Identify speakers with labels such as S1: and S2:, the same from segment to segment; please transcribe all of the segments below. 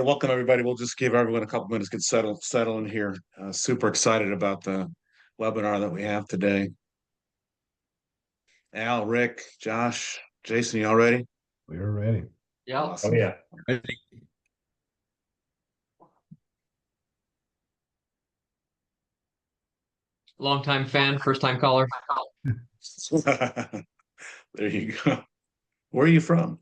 S1: welcome everybody. We'll just give everyone a couple minutes to get settle in here. Super excited about the webinar that we have today. Al, Rick, Josh, Jason, you all ready?
S2: We are ready.
S3: Yeah.
S1: Awesome.
S3: Oh, yeah. Long-time fan, first-time caller.
S1: There you go. Where are you from?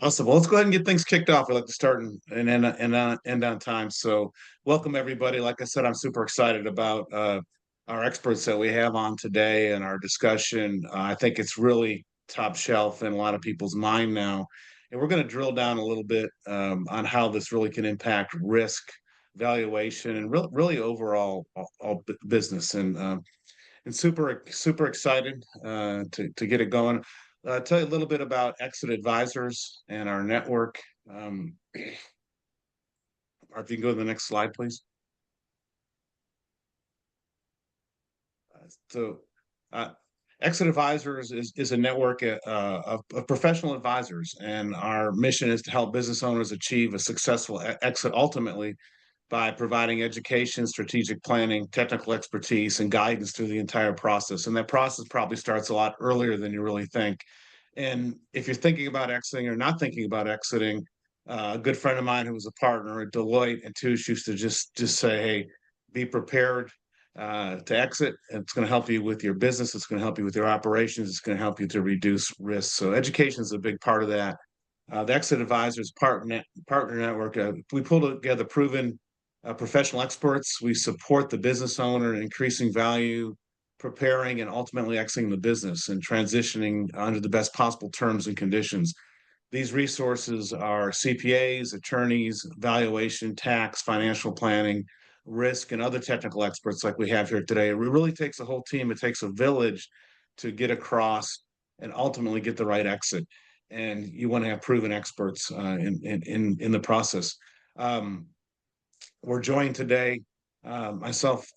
S1: Awesome. Well, let's go ahead and get things kicked off. We like to start and end on time. So, welcome everybody. Like I said, I'm super excited about our experts that we have on today and our discussion. I think it's really top shelf in a lot of people's mind now, and we're going to drill down a little bit on how this really can impact risk, valuation, and really overall all business. And super excited to get it going. Tell you a little bit about Exit Advisors and our network. If you can go to the next slide, please. So, Exit Advisors is a network of professional advisors, and our mission is to help business owners achieve a successful exit ultimately by providing education, strategic planning, technical expertise, and guidance through the entire process. And that process probably starts a lot earlier than you really think. And if you're thinking about exiting or not thinking about exiting, a good friend of mine who was a partner at Deloitte and Touche used to just say, "Hey, be prepared to exit. It's going to help you with your business. It's going to help you with your operations. It's going to help you to reduce risk." So education is a big part of that. The Exit Advisors partner network, we pull together proven professional experts. We support the business owner in increasing value, preparing, and ultimately exiting the business and transitioning under the best possible terms and conditions. These resources are CPAs, attorneys, valuation, tax, financial planning, risk, and other technical experts like we have here today. It really takes a whole team. It takes a village to get across and ultimately get the right exit. And you want to have proven experts in the process. We're joined today. Myself,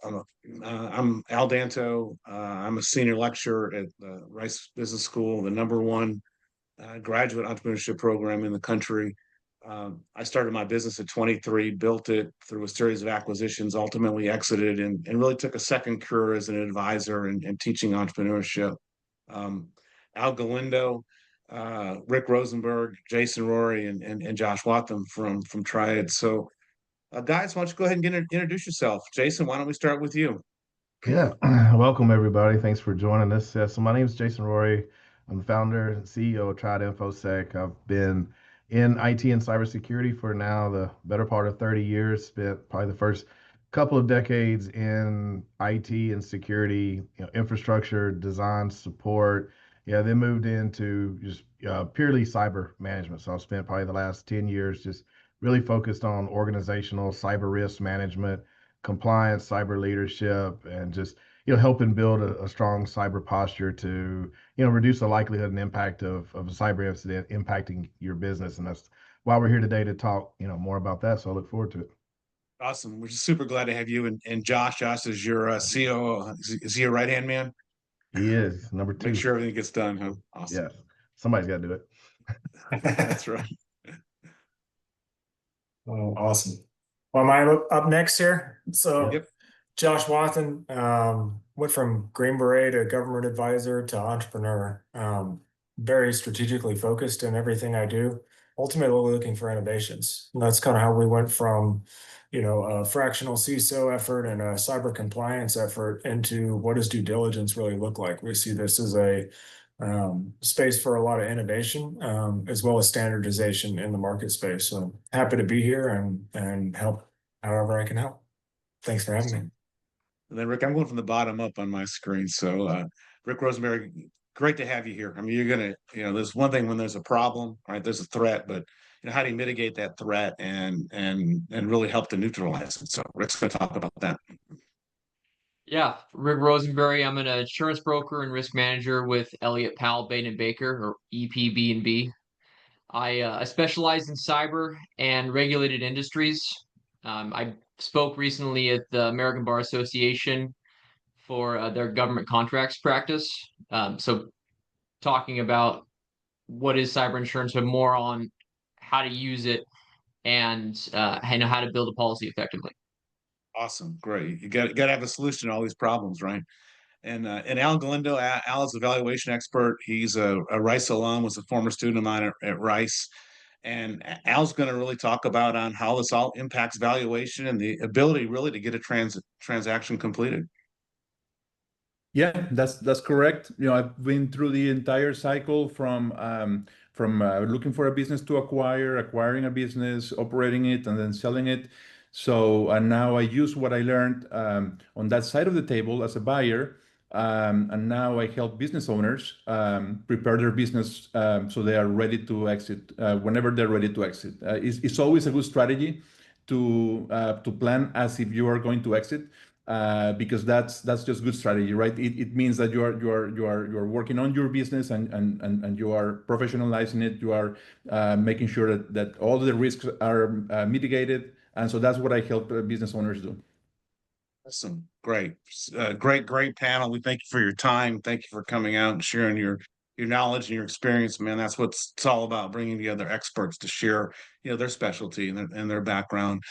S1: I'm Al Danto. I'm a senior lecturer at the Rice Business School, the #1 graduate entrepreneurship program in the country. I started my business at 23, built it through a series of acquisitions, ultimately exited, and really took a second career as an advisor and teaching entrepreneurship. Al Galindo, Rick Rosenberg, Jason Rorie, and Josh Wathen from Triad. So, guys, why don't you go ahead and introduce yourself? Jason, why don't we start with you?
S2: Yeah, welcome everybody. Thanks for joining us. So my name is Jason Rorie. I'm the founder and CEO of Triad InfoSec. I've been in IT and cybersecurity for now the better part of 30 years. Spent probably the first couple of decades in IT and security, infrastructure, design, support. Yeah, then moved into just purely cyber management. So I've spent probably the last 10 years just really focused on organizational cyber risk management, compliance, cyber leadership, and just helping build a strong cyber posture to reduce the likelihood and impact of a cyber incident impacting your business. And that's why we're here today to talk more about that. So I look forward to it.
S1: Awesome. We're just super glad to have you and Josh. Josh is your COO. Is he your right hand man?
S2: He is number 2.
S1: Make sure everything gets done. Huh? Awesome.
S2: Yeah, somebody's got to do it.
S1: That's right.
S4: Oh, awesome. Well, am I up next here? So,
S1: Yep.
S4: Josh Wathen, went from Green Beret to government advisor to entrepreneur. Very strategically focused in everything I do. Ultimately looking for innovations. And that's kind of how we went from, a fractional CISO effort and a cyber compliance effort into what does due diligence really look like? We see this as a space for a lot of innovation, as well as standardization in the market space. So happy to be here and help however I can help. Thanks for having me.
S1: And then Rick, I'm going from the bottom up on my screen. So Rick Rosenberg, great to have you here. I mean, you're gonna, there's one thing when there's a problem, right? There's a threat, but how do you mitigate that threat and really help to neutralize it? So Rick's gonna talk about that.
S3: Yeah, Rick Rosenberry. I'm an insurance broker and risk manager with Elliott Powell, Bain & Baker, or EPB&B. I specialize in cyber and regulated industries. I spoke recently at the American Bar Association for their government contracts practice. So talking about what is cyber insurance, but more on how to use it, and how to build a policy effectively.
S1: Awesome, great. You got to have a solution to all these problems, right? And Al Galindo, Al is a valuation expert. He's a Rice alum, was a former student of mine at Rice. And Al's going to really talk about on how this all impacts valuation and the ability really to get a transaction completed.
S5: Yeah, that's correct. I've been through the entire cycle from looking for a business to acquiring a business, operating it, and then selling it. So and now I use what I learned on that side of the table as a buyer, and now I help business owners prepare their business so they are ready to exit whenever they're ready to exit. It's always a good strategy to plan as if you are going to exit because that's just good strategy, right? It means that you're working on your business and you are professionalizing it. You are making sure that all the risks are mitigated, and so that's what I help business owners do.
S1: Awesome, great, great panel. We thank you for your time. Thank you for coming out and sharing your knowledge and your experience, man. That's what it's all about, bringing together experts to share, their specialty and their background.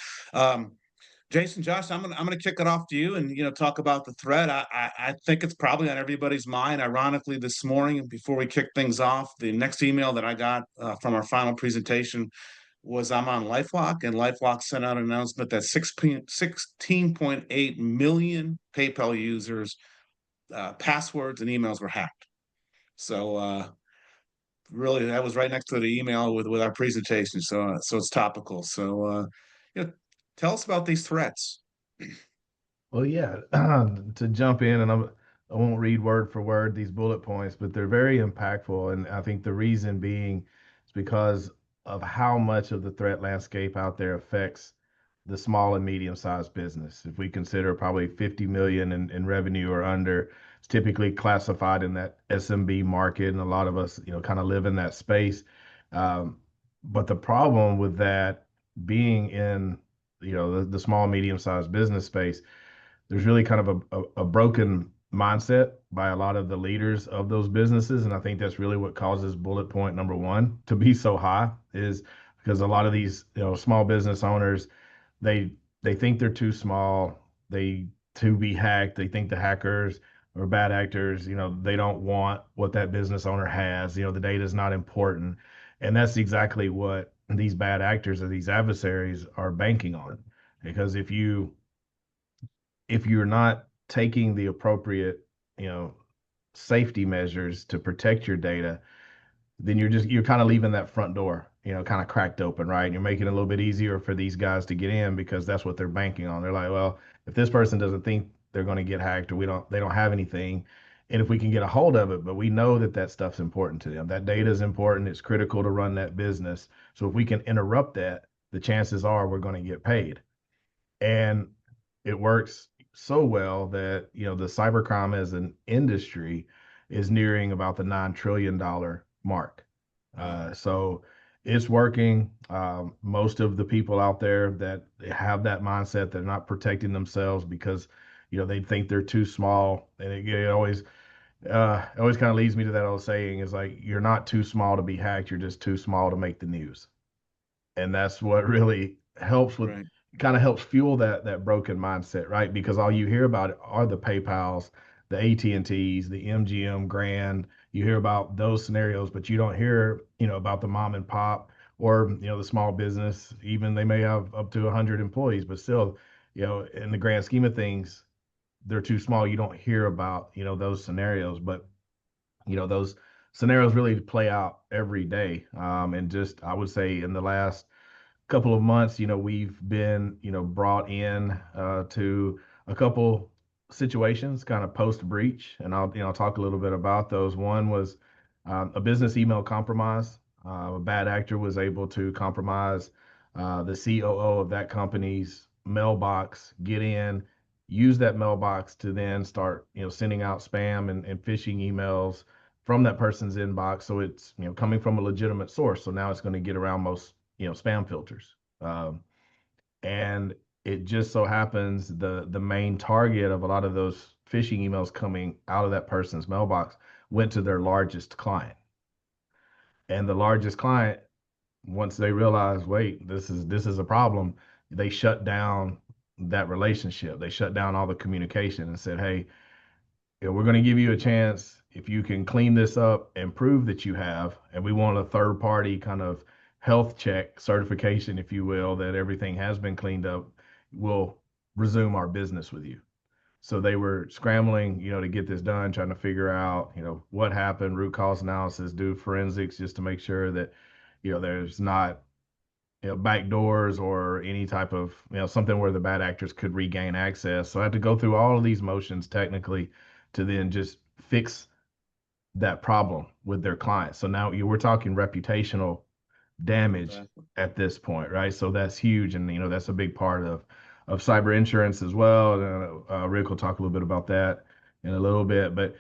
S1: Jason, Josh, I'm gonna kick it off to you and talk about the threat. I think it's probably on everybody's mind. Ironically, this morning before we kick things off, the next email that I got from our final presentation was I'm on LifeLock, and LifeLock sent out an announcement that 16.8 million PayPal users passwords and emails were hacked. So really, that was right next to the email with our presentation. So it's topical. So tell us about these threats.
S2: Well, yeah, to jump in, and I won't read word for word these bullet points, but they're very impactful. And I think the reason being is because of how much of the threat landscape out there affects the small and medium-sized business. If we consider probably 50 million in revenue or under, it's typically classified in that SMB market, and a lot of us, kind of live in that space. But the problem with that being in, the small, medium-sized business space, there's really kind of a broken mindset by a lot of the leaders of those businesses. And I think that's really what causes bullet point number one to be so high, is because a lot of these, small business owners, they think they're too small, to be hacked. They think the hackers or bad actors, they don't want what that business owner has. The data is not important. And that's exactly what these bad actors or these adversaries are banking on. Because if you're not taking the appropriate, safety measures to protect your data, then you're kind of leaving that front door, kind of cracked open, right? And you're making it a little bit easier for these guys to get in because that's what they're banking on. They're like, well, if this person doesn't think they're going to get hacked, or they don't have anything, and if we can get a hold of it, but we know that stuff's important to them. That data is important. It's critical to run that business. So if we can interrupt that, the chances are we're going to get paid. And it works so well that the cybercrime as an industry is nearing about the $9 trillion mark. So it's working. Most of the people out there that have that mindset, they're not protecting themselves because they think they're too small, and it always kind of leads me to that old saying, is like, you're not too small to be hacked, you're just too small to make the news. And that's what really helps with,
S1: Right.
S2: kind of helps fuel that broken mindset, right? Because all you hear about are the PayPals, the AT&Ts, the MGM Grand. You hear about those scenarios, but you don't hear, about the mom and pop or, the small business. Even they may have up to 100 employees, but still, in the grand scheme of things, they're too small. You don't hear about, those scenarios, but, those scenarios really play out every day. And just, I would say in the last couple of months, we've been, brought in to a couple situations kind of post breach, and I'll talk a little bit about those. One was a business email compromise. A bad actor was able to compromise the COO of that company's mailbox, get in, use that mailbox to then start, sending out spam and phishing emails from that person's inbox. So it's, coming from a legitimate source. So now it's going to get around most, spam filters. And it just so happens the main target of a lot of those phishing emails coming out of that person's mailbox went to their largest client. And the largest client, once they realized, wait, this is a problem, they shut down that relationship. They shut down all the communication and said, hey, we're going to give you a chance if you can clean this up and prove that you have, and we want a third party kind of health check certification, if you will, that everything has been cleaned up, we'll resume our business with you. So they were scrambling, to get this done, trying to figure out, what happened, root cause analysis, do forensics, just to make sure that, there's not, back doors or any type of, something where the bad actors could regain access. So I had to go through all of these motions technically to then just fix that problem with their clients. So now we're talking reputational damage
S1: Exactly.
S2: at this point, right? So that's huge, and that's a big part of cyber insurance as well. And Rick will talk a little bit about that in a little bit, but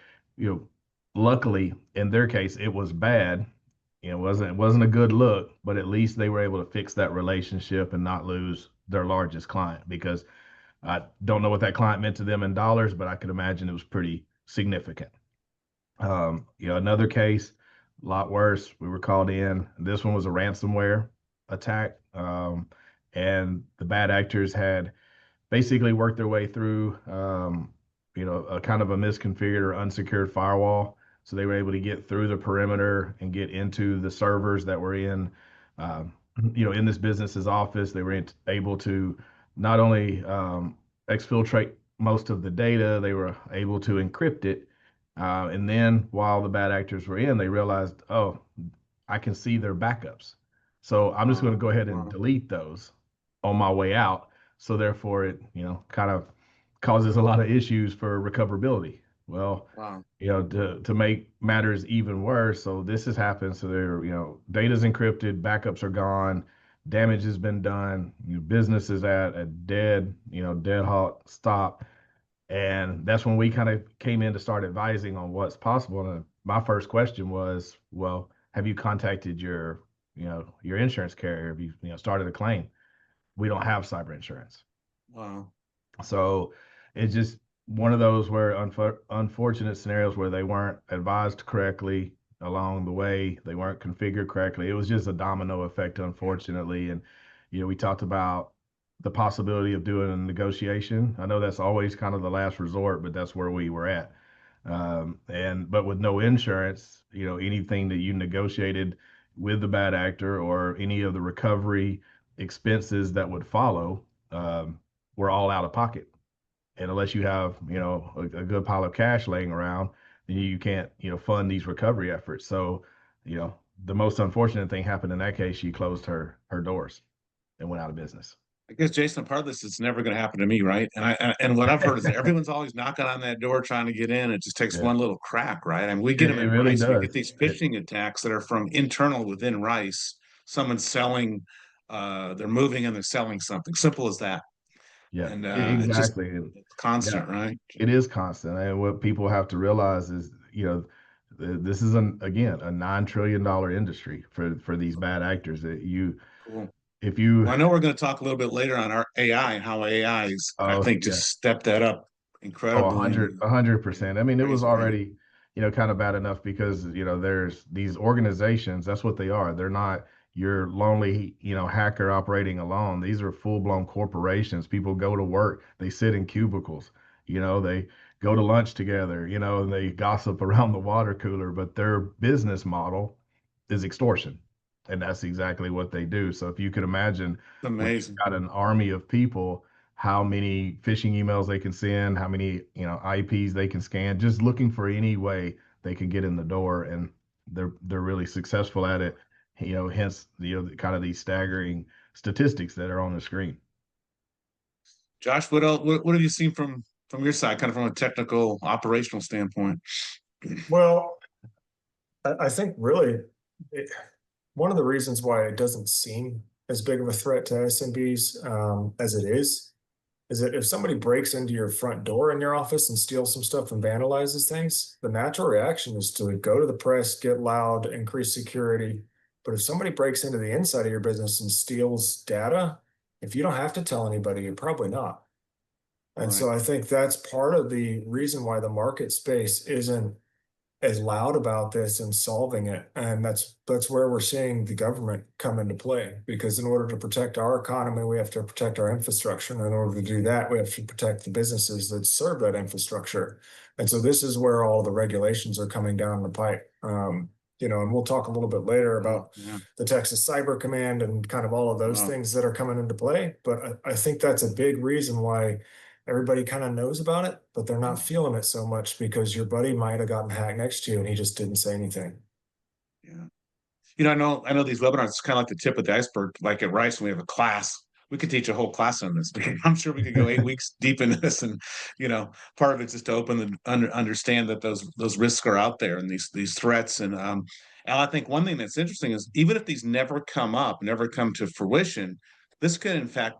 S2: luckily in their case it was bad. It wasn't a good look, but at least they were able to fix that relationship and not lose their largest client, because I don't know what that client meant to them in dollars, but I could imagine it was pretty significant. Another case, a lot worse. We were called in. This one was a ransomware attack, and the bad actors had basically worked their way through, a kind of a misconfigured or unsecured firewall. So they were able to get through the perimeter and get into the servers that were um, in this business's office. They were able to not only exfiltrate most of the data, they were able to encrypt it. And then while the bad actors were in, they realized, oh, I can see their backups. So I'm just going to go ahead and
S1: Wow.
S2: delete those on my way out. So therefore it, kind of causes a lot of issues for recoverability. Well,
S1: Wow.
S2: to make matters even worse, so this has happened. So there, data's encrypted, backups are gone, damage has been done, business is at a dead halt stop. And that's when we kind of came in to start advising on what's possible. And my first question was, well, have you contacted your insurance carrier? Have you, started a claim? We don't have cyber insurance.
S1: Wow.
S2: So it's just one of those where unfortunate scenarios where they weren't advised correctly along the way, they weren't configured correctly. It was just a domino effect, unfortunately. And we talked about the possibility of doing a negotiation. I know that's always kind of the last resort, but that's where we were at. But with no insurance, anything that you negotiated with the bad actor or any of the recovery expenses that would follow, were all out of pocket. And unless you have, a good pile of cash laying around, then you can't, fund these recovery efforts. So, the most unfortunate thing happened in that case. She closed her doors and went out of business.
S1: I guess, Jason, part of this is never going to happen to me, right? And what I've heard is that everyone's always knocking on that door trying to get in. It just takes
S2: Yeah.
S1: one little crack, right? I mean, we get them
S2: It
S1: in
S2: really
S1: Rice. We
S2: does.
S1: get these phishing attacks that are from internal within Rice. Someone's selling, they're moving and they're selling something. Simple as that.
S2: Yeah,
S1: And it's just
S2: exactly. And
S1: it's constant,
S2: yeah,
S1: right?
S2: it is constant. And what people have to realize is, this is again, a $9 trillion industry for these bad actors that
S1: Cool.
S2: if you,
S1: Well, I know we're going to talk a little bit later on our AI and how AI is, I
S2: oh
S1: think,
S2: yeah.
S1: just stepped that up
S2: Oh,
S1: incredibly in
S2: 100%. I mean, it was
S1: crazy way.
S2: already, kind of bad enough because, there's these organizations, that's what they are. They're not your lonely, hacker operating alone. These are full-blown corporations. People go to work, they sit in cubicles, they go to lunch together, and they gossip around the water cooler, but their business model is extortion. And that's exactly what they do. So if you could imagine
S1: It's
S2: when you've
S1: amazing.
S2: got an army of people, how many phishing emails they can send, how many, IPs they can scan, just looking for any way they can get in the door, and they're really successful at it. Hence, kind of these staggering statistics that are on the screen.
S1: Josh, what else, what have you seen from your side, kind of from a technical operational standpoint?
S4: Well, I think really one of the reasons why it doesn't seem as big of a threat to SMBs as it is that if somebody breaks into your front door in your office and steals some stuff and vandalizes things, the natural reaction is to go to the press, get loud, increase security. But if somebody breaks into the inside of your business and steals data, if you don't have to tell anybody, you're probably not. And so
S1: Right.
S4: I think that's part of the reason why the market space isn't as loud about this and solving it. And that's where we're seeing the government come into play, because in order to protect our economy, we have to protect our infrastructure. And in order to do that, we have to protect the businesses that serve that infrastructure. And so this is where all the regulations are coming down the pipe. And we'll talk a little bit later about the Texas Cyber Command and kind of all of those things that are coming into play. But I think that's a big reason why everybody kind of knows about it, but they're not feeling it so much, because your buddy might have gotten hacked next to you and he just didn't say anything.
S1: Yeah. I know these webinars, it's kind of like the tip of the iceberg. Like at Rice, when we have a class, we could teach a whole class on this. I'm sure we could go 8 weeks deep into this, and part of it's just to understand that those risks are out there and these threats. And I think one thing that's interesting is, even if these never come to fruition, this could in fact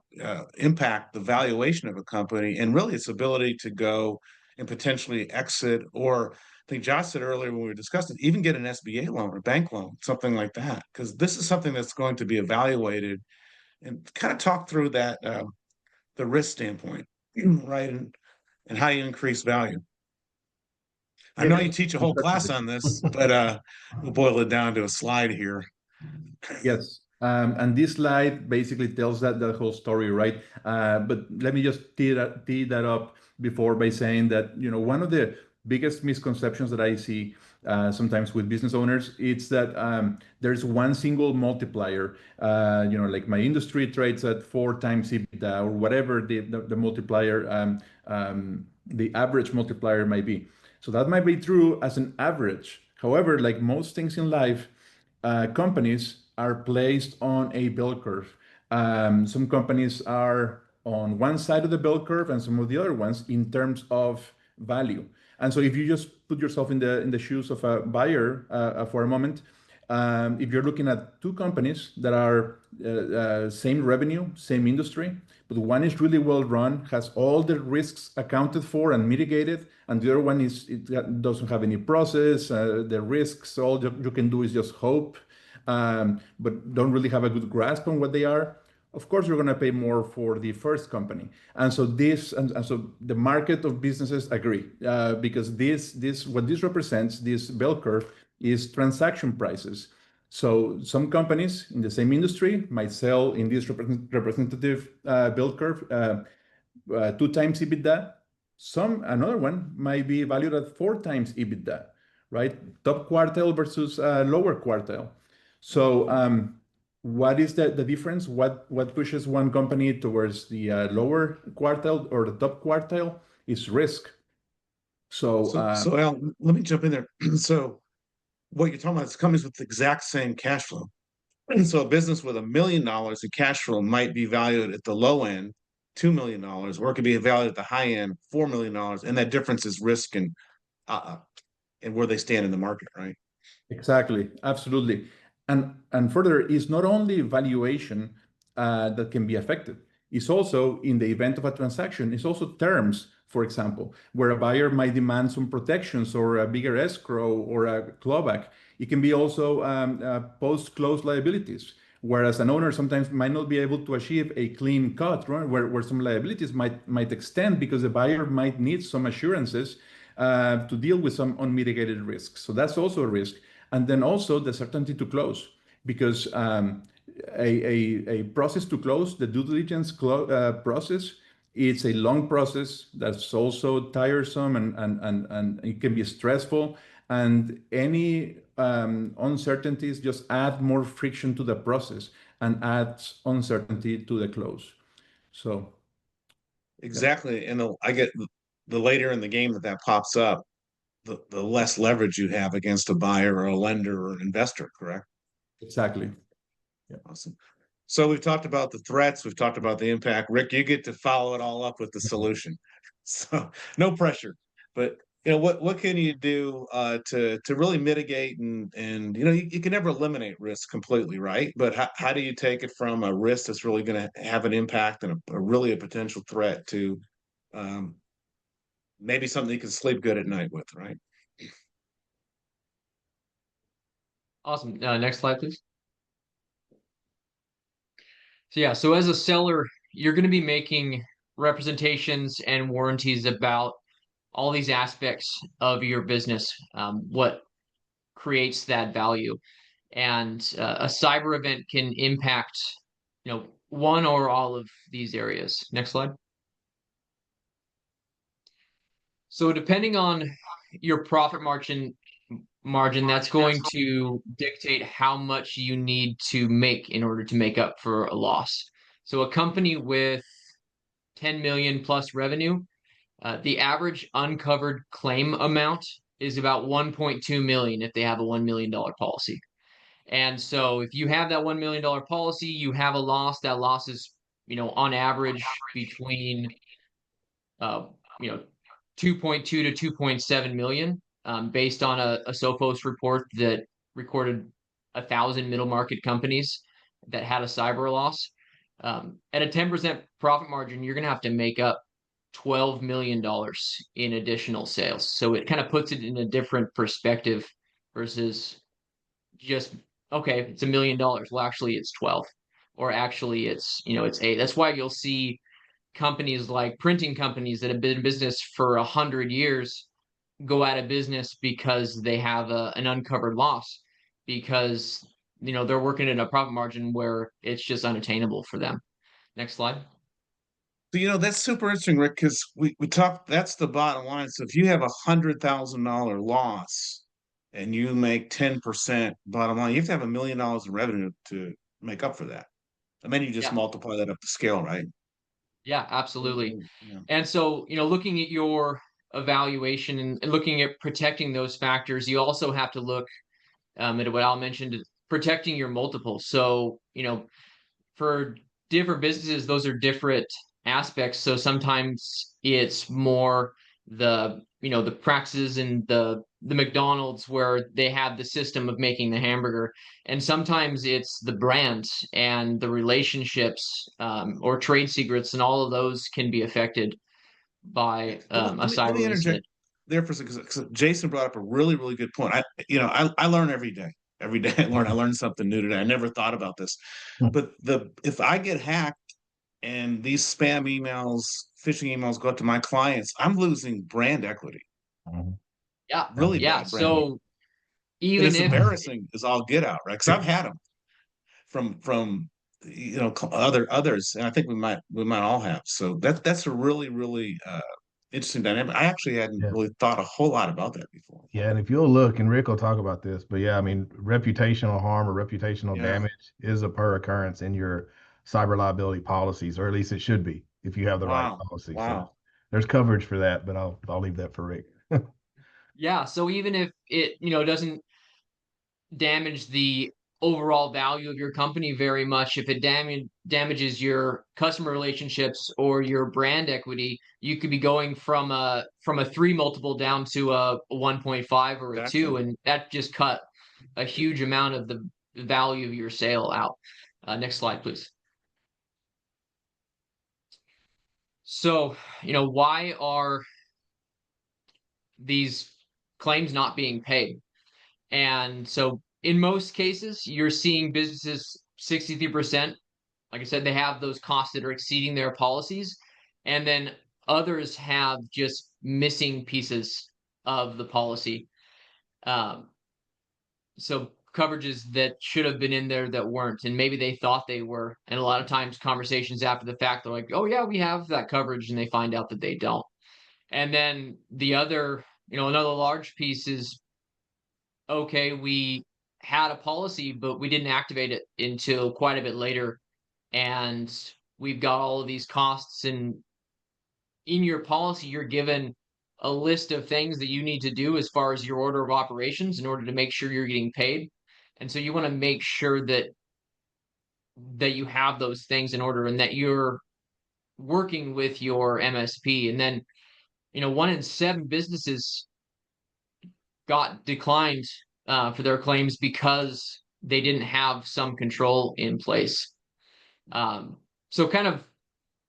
S1: impact the valuation of a company and really its ability to go and potentially exit, or I think Josh said earlier when we were discussing, even get an SBA loan or bank loan, something like that, because this is something that's going to be evaluated, and kind of talk through that the risk standpoint, right, and how you increase value. I know you teach a whole class on this, but we'll boil it down to a slide here.
S5: Yes. And this slide basically tells that whole story, right? But let me just tee that up before by saying that, one of the biggest misconceptions that I see sometimes with business owners, it's that there's one single multiplier. Like my industry trades at 4 times EBITDA, or whatever the multiplier, the average multiplier might be. So that might be true as an average. However, like most things in life, companies are placed on a bell curve. Some companies are on one side of the bell curve, and some of the other ones in terms of value. And so if you just put yourself in the shoes of a buyer for a moment, if you're looking at 2 companies that are same revenue, same industry, but one is really well run, has all the risks accounted for and mitigated, and the other one doesn't have any process, the risks, all you can do is just hope, but don't really have a good grasp on what they are. Of course, you're going to pay more for the first company. And so so the market of businesses agree, because what this represents, this bell curve, is transaction prices. So some companies in the same industry might sell in this representative bell curve 2 times EBITDA. Another one might be valued at 4 times EBITDA, right? Top quartile versus lower quartile. So what is the difference? What pushes one company towards the lower quartile or the top quartile is risk. So
S1: Al, let me jump in there. So what you're talking about is companies with the exact same cash flow. So a business with $1 million in cash flow might be valued at the low end $2 million, or it could be valued at the high end $4 million, and that difference is risk and where they stand in the market, right?
S5: Exactly, absolutely. And further, it's not only valuation that can be affected. It's also, in the event of a transaction, it's also terms, for example, where a buyer might demand some protections or a bigger escrow or a clawback. It can be also post-close liabilities, whereas an owner sometimes might not be able to achieve a clean cut, right? Where some liabilities might extend because the buyer might need some assurances to deal with some unmitigated risks. So that's also a risk. And then also the certainty to close, because a process to close, the due diligence process, it's a long process that's also tiresome and it can be stressful. And any uncertainties just add more friction to the process and adds uncertainty to the close. So
S1: exactly. And I get the later in the game that pops up, the less leverage you have against a buyer or a lender or an investor, correct?
S5: exactly.
S1: Yeah. Awesome. So we've talked about the threats, we've talked about the impact. Rick, you get to follow it all up with the solution. So no pressure. But what can you do to really mitigate and you can never eliminate risk completely, right? But how do you take it from a risk that's really going to have an impact and a potential threat to maybe something you can sleep good at night with, right?
S3: Awesome. Next slide, please. So yeah, so as a seller, you're going to be making representations and warranties about all these aspects of your business, what creates that value. And a cyber event can impact, one or all of these areas. Next slide. So depending on your profit margin, that's going to dictate how much you need to make in order to make up for a loss. So a company with 10 million plus revenue, the average uncovered claim amount is about 1.2 million if they have a $1 million policy. And so if you have that $1 million policy, you have a loss. That loss is, on average between, 2.2 to 2.7 million, based on a Sophos report that recorded 1,000 middle market companies that had a cyber loss. At a 10% profit margin, you're going to have to make up $12 million in additional sales. So it kind of puts it in a different perspective versus just, okay, it's $1 million. Well, actually it's 12, or actually it's, it's 8. That's why you'll see companies like printing companies that have been in business for 100 years go out of business because they have an uncovered loss, because they're working in a profit margin where it's just unattainable for them. Next slide.
S1: So, that's super interesting, Rick, because we talked, that's the bottom line. So if you have $100,000 loss and you make 10% bottom line, you have to have $1 million in revenue to make up for that. And then you just multiply that up to scale, right?
S3: Yeah, absolutely.
S1: Yeah.
S3: And so, looking at your evaluation and looking at protecting those factors, you also have to look at what Al mentioned, protecting your multiple. So, for different businesses, those are different aspects. So sometimes it's more the practices and the McDonald's where they have the system of making the hamburger, and sometimes it's the brand and the relationships, or trade secrets, and all of those can be affected by a
S1: Let me
S3: cyber
S1: interject
S3: incident.
S1: there for a second, because Jason brought up a really, really good point. I learn every day. Every day I learn something new today. I never thought about this. But if I get hacked and these spam emails, phishing emails go out to my clients, I'm losing brand equity.
S3: Yeah,
S1: Really
S3: yeah.
S1: bad brand.
S3: So
S1: And
S3: even
S1: it's
S3: if
S1: embarrassing as all get out, right? Because I've had them from others, and I think we might all have. So that's a really, really interesting dynamic. I actually hadn't really thought a whole lot about that before.
S2: Yeah, and if you'll look, and Rick will talk about this, but yeah, I mean, reputational harm or reputational damage is a per occurrence in your cyber liability policies, or at least it should be if you have the right policy. So there's coverage for that, but I'll leave that for Rick.
S3: Yeah, so even if it, doesn't damage the overall value of your company very much, if it damages your customer relationships or your brand equity, you could be going from a 3 multiple down to a 1.5 or a 2, and that just cut a huge amount of the value of your sale out. Next slide, please. So, why are these claims not being paid? And so in most cases, you're seeing businesses 63%. Like I said, they have those costs that are exceeding their policies. And then others have just missing pieces of the policy. So coverages that should have been in there that weren't, and maybe they thought they were. And a lot of times conversations after the fact, they're like, oh yeah, we have that coverage, and they find out that they don't. And then the other, another large piece is, okay, we had a policy, but we didn't activate it until quite a bit later. And we've got all of these costs, and in your policy, you're given a list of things that you need to do as far as your order of operations in order to make sure you're getting paid. And so you want to make sure that you have those things in order and that you're working with your MSP. And then, 1 in 7 businesses got declined for their claims because they didn't have some control in place. So kind of,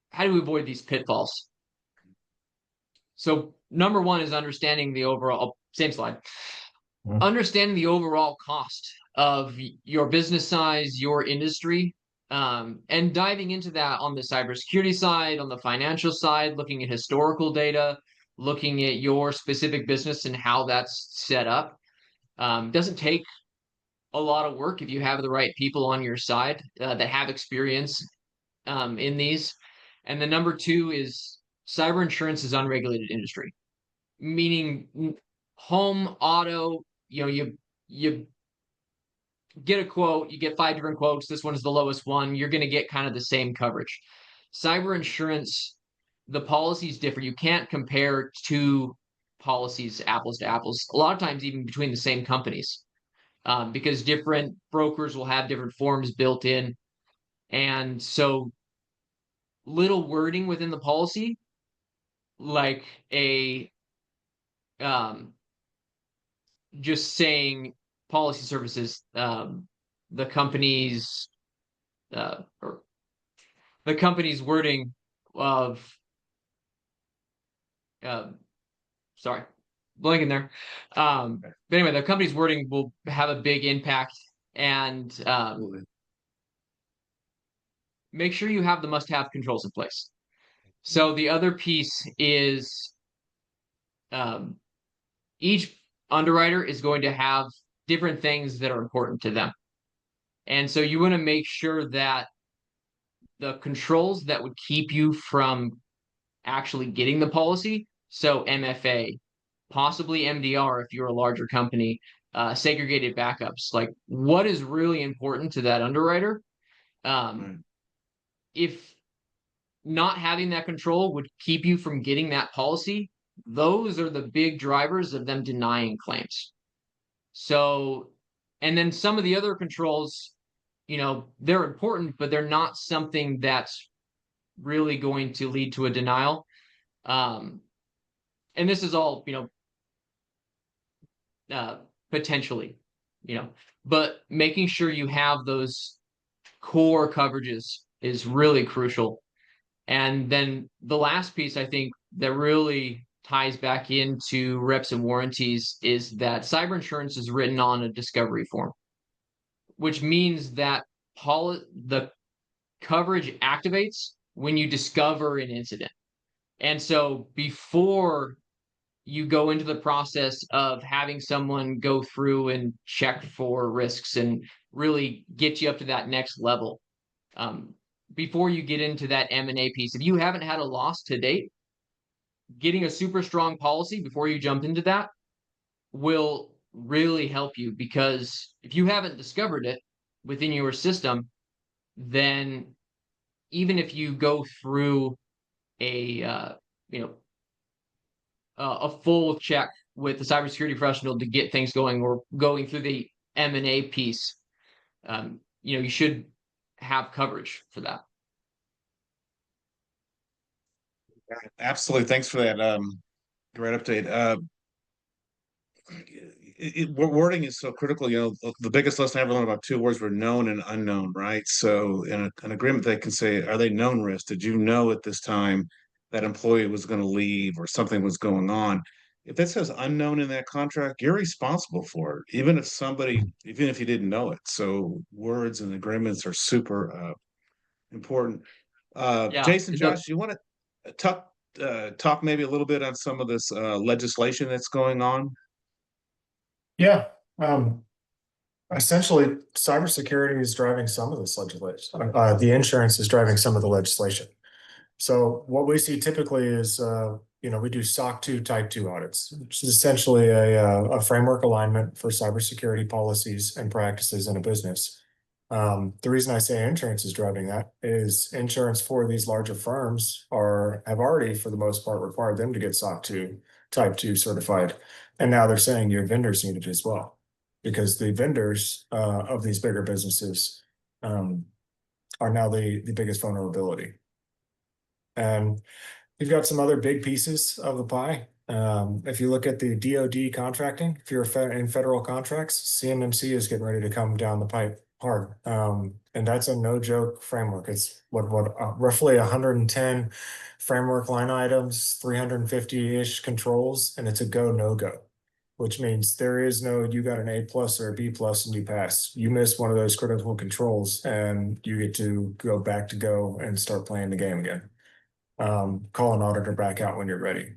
S3: how do we avoid these pitfalls? So number 1 is understanding the overall, same slide, understanding the overall cost of your business size, your industry, and diving into that on the cybersecurity side, on the financial side, looking at historical data, looking at your specific business and how that's set up. Doesn't take a lot of work if you have the right people on your side that have experience in these. And the number two is cyber insurance is unregulated industry, meaning home, auto, you get a quote, you get 5 different quotes. This one's the lowest one. You're going to get kind of the same coverage. Cyber insurance, the policies differ. You can't compare two policies apples to apples. A lot of times, even between the same companies, because different brokers will have different forms built in, and so little wording within the policy, like a just saying policy services, the company's or the company's wording of sorry, blanking there. But anyway, the company's wording will have a big impact, and make sure you have the must-have controls in place. So the other piece is each underwriter is going to have different things that are important to them. And so you want to make sure that the controls that would keep you from actually getting the policy, so MFA, possibly MDR if you're a larger company, segregated backups, like what is really important to that underwriter. If not having that control would keep you from getting that policy, those are the big drivers of them denying claims. So, and then some of the other controls, they're important, but they're not something that's really going to lead to a denial. And this is all, potentially, but making sure you have those core coverages is really crucial. And then the last piece I think that really ties back into reps and warranties is that cyber insurance is written on a discovery form, which means that the coverage activates when you discover an incident. And so before you go into the process of having someone go through and check for risks and really get you up to that next level, before you get into that M&A piece, if you haven't had a loss to date, getting a super strong policy before you jump into that will really help you, because if you haven't discovered it within your system, then even if you go through a full check with the cybersecurity professional to get things going, or going through the M&A piece, you should have coverage for that.
S1: Absolutely. Thanks for that great update. Wording is so critical. The biggest lesson I ever learned about two words were known and unknown, right? So in an agreement, they can say, are they known risks? Did you know at this time that employee was going to leave or something was going on? If that says unknown in that contract, you're responsible for it, even if you didn't know it. So words and agreements are super important. Jason, Josh, you want to talk maybe a little bit on some of this legislation that's going on?
S4: Yeah. Essentially, cybersecurity is driving some of this legislation. The insurance is driving some of the legislation. So what we see typically is, we do SOC 2 Type 2 audits, which is essentially a framework alignment for cybersecurity policies and practices in a business. The reason I say insurance is driving that is insurance for these larger firms have already, for the most part, required them to get SOC 2 Type 2 certified. And now they're saying your vendors need it as well, because the vendors of these bigger businesses are now the biggest vulnerability. And you've got some other big pieces of the pie. If you look at the DoD contracting, if you're in federal contracts, CMMC is getting ready to come down the pipe hard. And that's a no joke framework. It's roughly 110 framework line items, 350-ish controls, and it's a go, no go, which means there is no, you got an A+ or a B+ and you pass. You miss one of those critical controls and you get to go back to go and start playing the game again. Call an auditor back out when you're ready.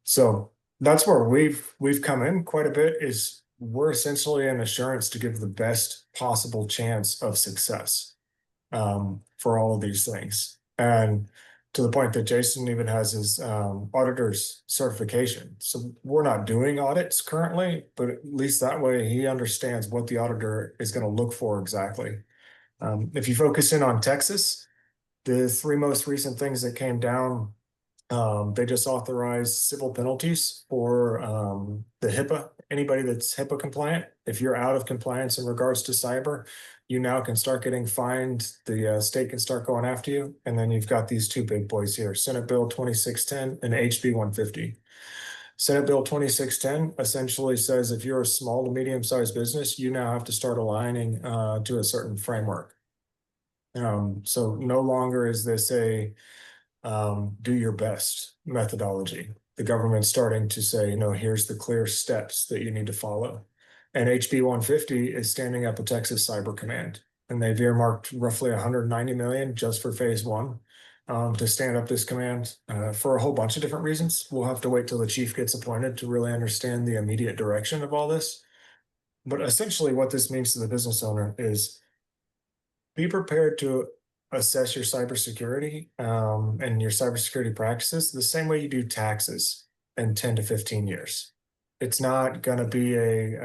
S4: So that's where we've come in quite a bit. Is we're essentially an assurance to give the best possible chance of success for all of these things. And to the point that Jason even has his auditor's certification. So we're not doing audits currently, but at least that way he understands what the auditor is going to look for exactly. If you focus in on Texas, the three most recent things that came down, they just authorized civil penalties for the HIPAA. Anybody that's HIPAA compliant, if you're out of compliance in regards to cyber, you now can start getting fined. The state can start going after you. And then you've got these two big boys here, Senate Bill 2610 and HB 150. Senate Bill 2610 essentially says if you're a small to medium-sized business, you now have to start aligning to a certain framework. So no longer is this a do your best methodology. The government's starting to say, here's the clear steps that you need to follow. And HB 150 is standing up a Texas Cyber Command, and they've earmarked roughly 190 million just for phase one to stand up this command for a whole bunch of different reasons. We'll have to wait till the chief gets appointed to really understand the immediate direction of all this. But essentially what this means to the business owner is be prepared to assess your cybersecurity and your cybersecurity practices the same way you do taxes in 10 to 15 years. It's not going to be a,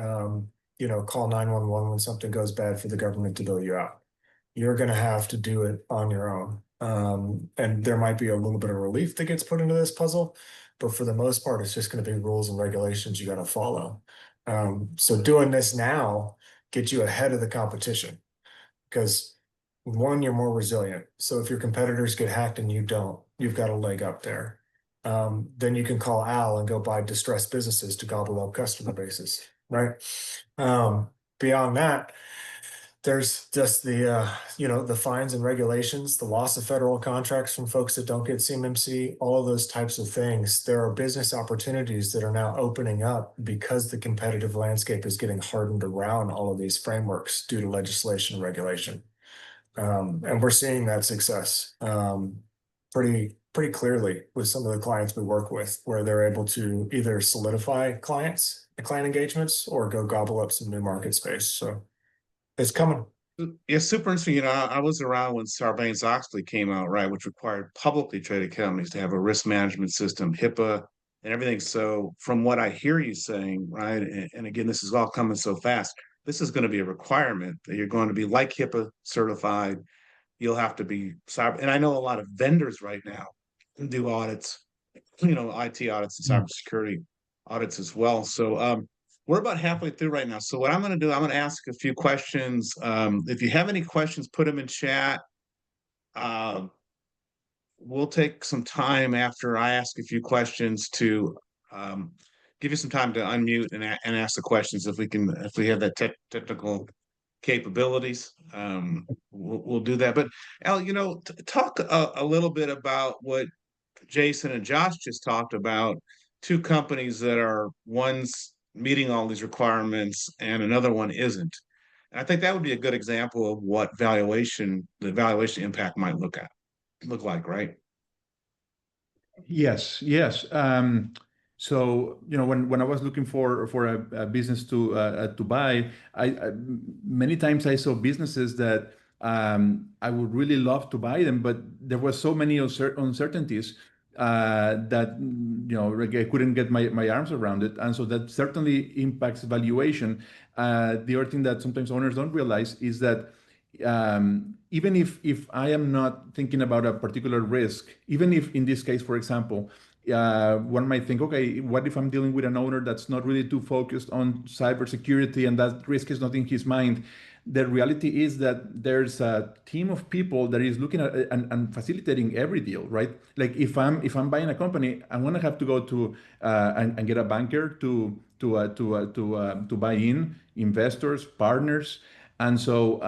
S4: call 911 when something goes bad for the government to bail you out. You're going to have to do it on your own. And there might be a little bit of relief that gets put into this puzzle, but for the most part, it's just going to be rules and regulations you got to follow. So doing this now gets you ahead of the competition because one, you're more resilient. So if your competitors get hacked and you don't, you've got a leg up there. Then you can call Al and go buy distressed businesses to gobble up customer bases, right? Beyond that, there's just the fines and regulations, the loss of federal contracts from folks that don't get CMMC, all of those types of things. There are business opportunities that are now opening up because the competitive landscape is getting hardened around all of these frameworks due to legislation and regulation. And we're seeing that success pretty clearly with some of the clients we work with, where they're able to either solidify client engagements or go gobble up some new market space. So it's coming.
S1: Yeah, super interesting. I was around when Sarbanes-Oxley came out, right, which required publicly traded companies to have a risk management system, HIPAA, and everything. So from what I hear you saying, right, and again, this is all coming so fast. This is going to be a requirement that you're going to be like HIPAA certified. You'll have to be cyber. And I know a lot of vendors right now do audits, IT audits and cybersecurity audits as well. So we're about halfway through right now. So what I'm going to do, I'm going to ask a few questions. If you have any questions, put them in chat. We'll take some time after I ask a few questions to give you some time to unmute and ask the questions if we have that technical capabilities. We'll do that. But Al, talk a little bit about what Jason and Josh just talked about, two companies that are one's meeting all these requirements and another one isn't. And I think that would be a good example of what the valuation impact might look like, right?
S5: Yes, yes. So when I was looking for a business to buy, I many times I saw businesses that I would really love to buy them, but there were so many uncertainties that I couldn't get my arms around it, and so that certainly impacts valuation. The other thing that sometimes owners don't realize is that even if I am not thinking about a particular risk, even if in this case, for example, one might think, okay, what if I'm dealing with an owner that's not really too focused on cybersecurity and that risk is not in his mind? The reality is that there's a team of people that is looking at and facilitating every deal, right? Like if I'm buying a company, I'm gonna have to go to and get a banker to buy in investors, partners, and so.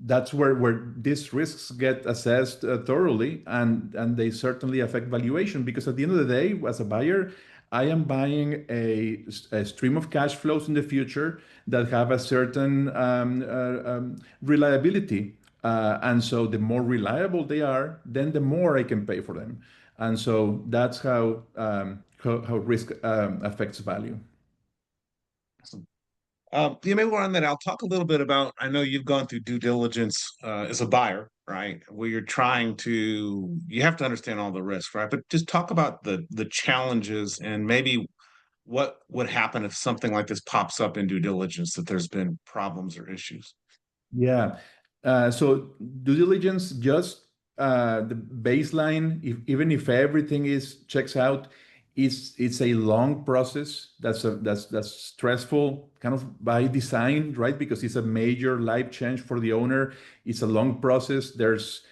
S5: That's where these risks get assessed thoroughly, and they certainly affect valuation, because at the end of the day, as a buyer, I am buying a stream of cash flows in the future that have a certain reliability. And so the more reliable they are, then the more I can pay for them. And so that's how risk affects value.
S1: Awesome. Maybe we're on that. I'll talk a little bit about, I know you've gone through due diligence as a buyer, right? Where you're trying to, you have to understand all the risks, right? But just talk about the challenges and maybe what would happen if something like this pops up in due diligence, that there's been problems or issues.
S5: Yeah. So due diligence, just the baseline, even if everything checks out, it's a long process. That's stressful, kind of by design, right? Because it's a major life change for the owner. It's a long process. There's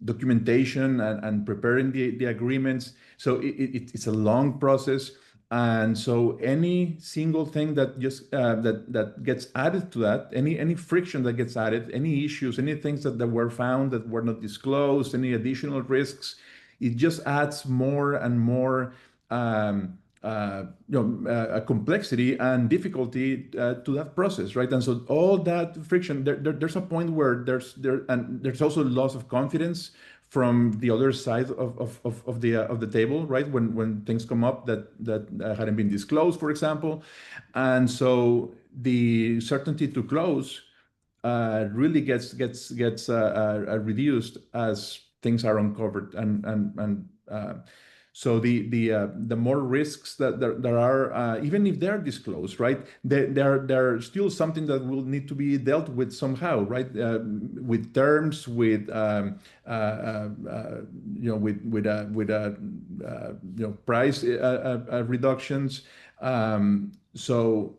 S5: documentation and preparing the agreements. So it's a long process. And so any single thing that just that gets added to that, any friction that gets added, any issues, any things that were found that were not disclosed, any additional risks, it just adds more and more complexity and difficulty to that process, right? And so all that friction, there's a point where there's also loss of confidence from the other side of the table, right? When things come up that hadn't been disclosed, for example, and so the certainty to close really gets reduced as things are uncovered, and so the more risks that there are, even if they're disclosed, right, they're still something that will need to be dealt with somehow, right? With terms, with price reductions. So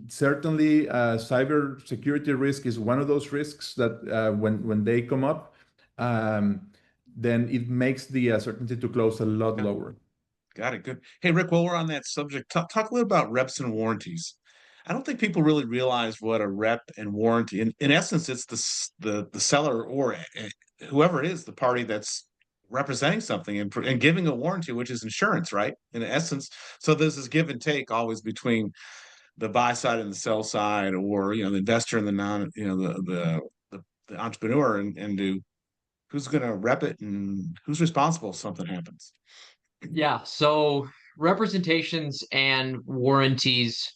S5: certainly, cybersecurity risk is one of those risks that when they come up, then it makes the certainty to close a lot lower.
S1: Got it. Good. Hey, Rick, while we're on that subject, talk a little about reps and warranties. I don't think people really realize what a rep and warranty, in essence, it's the seller or whoever it is, the party that's representing something and giving a warranty, which is insurance, right? In essence. So there's this give and take always between the buy side and the sell side, or, the investor and the non, the entrepreneur, and do who's going to rep it and who's responsible if something happens.
S3: Yeah, so representations and warranties,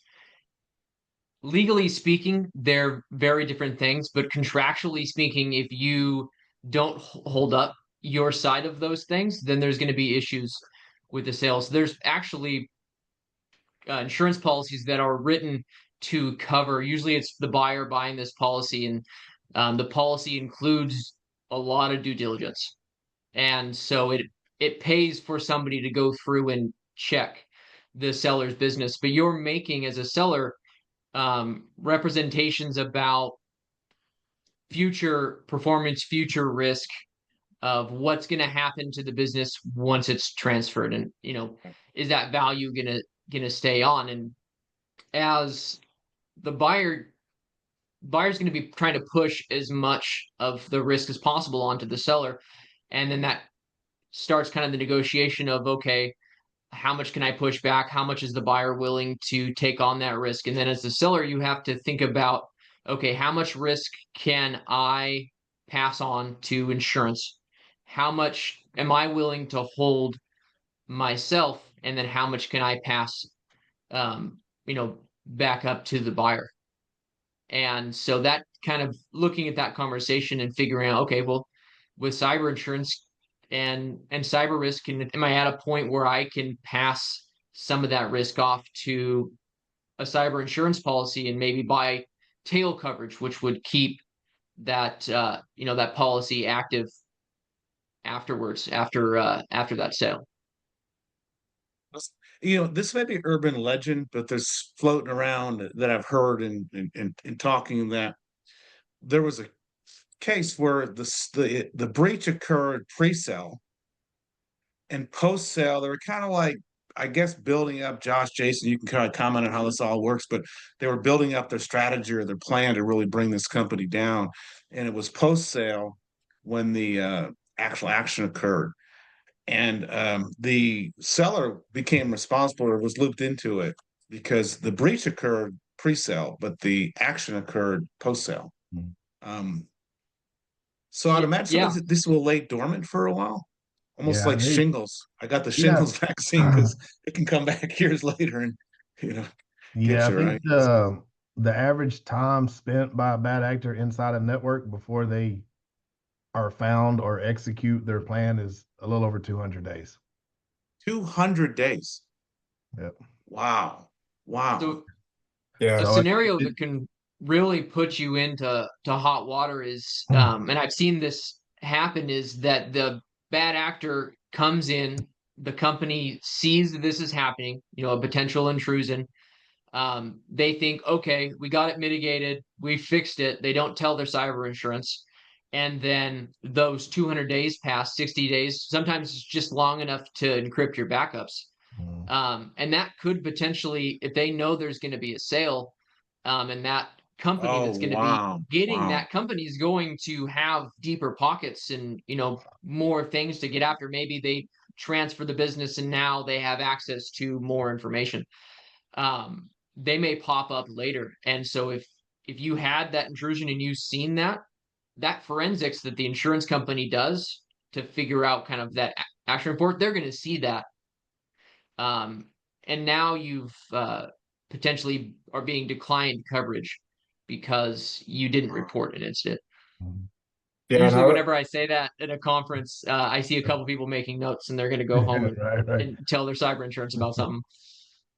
S3: legally speaking, they're very different things, but contractually speaking, if you don't hold up your side of those things, then there's going to be issues with the sales. There's actually insurance policies that are written to cover, usually it's the buyer buying this policy, and the policy includes a lot of due diligence. And so it pays for somebody to go through and check the seller's business, but you're making, as a seller, representations about future performance, future risk of what's going to happen to the business once it's transferred, and is that value gonna stay on? And as the buyer's going to be trying to push as much of the risk as possible onto the seller, and then that starts kind of the negotiation of, okay, how much can I push back? How much is the buyer willing to take on that risk? And then as the seller, you have to think about, okay, how much risk can I pass on to insurance? How much am I willing to hold myself? And then how much can I pass, back up to the buyer? And so that kind of looking at that conversation and figuring out, okay, well, with cyber insurance and cyber risk, am I at a point where I can pass some of that risk off to a cyber insurance policy and maybe buy tail coverage, which would keep that that policy active afterwards, after that sale.
S1: This may be urban legend, but there's floating around that I've heard in talking, that there was a case where the breach occurred pre-sale, and post-sale they were kind of like, I guess, building up. Josh, Jason, you can kind of comment on how this all works, but they were building up their strategy or their plan to really bring this company down, and it was post-sale when the actual action occurred. And the seller became responsible or was looped into it because the breach occurred pre-sale, but the action occurred post-sale. So I'd imagine this will lay dormant for a while. almost
S2: Yeah,
S1: like shingles. I got the
S2: yeah,
S1: shingles vaccine because it can come back years later and get
S2: yeah. I
S1: you
S2: think
S1: right.
S2: the average time spent by a bad actor inside a network before they are found or execute their plan is a little over 200 days.
S1: 200 days.
S2: Yep.
S1: Wow. Wow.
S3: So
S4: Yeah.
S3: a
S2: So
S3: scenario that can really put you into hot water is, and I've seen this happen, is that the bad actor comes in, the company sees that this is happening, a potential intrusion. They think, okay, we got it mitigated, we fixed it. They don't tell their cyber insurance. And then those 200 days pass, 60 days, sometimes it's just long enough to encrypt your backups.
S2: mm,
S3: And that could potentially, if they know there's going to be a sale, and that company
S1: Oh,
S3: that's going to be
S1: wow.
S3: getting
S1: Wow.
S3: that company is going to have deeper pockets and, more things to get after. Maybe they transfer the business and now they have access to more information. They may pop up later. And so if you had that intrusion and you've seen that forensics that the insurance company does to figure out kind of that action report, they're going to see that. And now you've potentially are being declined coverage because you didn't report an incident.
S2: mm.
S4: Yeah. And
S3: Usually, whenever I say that at a conference, I see a couple people making notes, and they're going to go home
S2: Right, right.
S3: and tell their cyber insurance about something.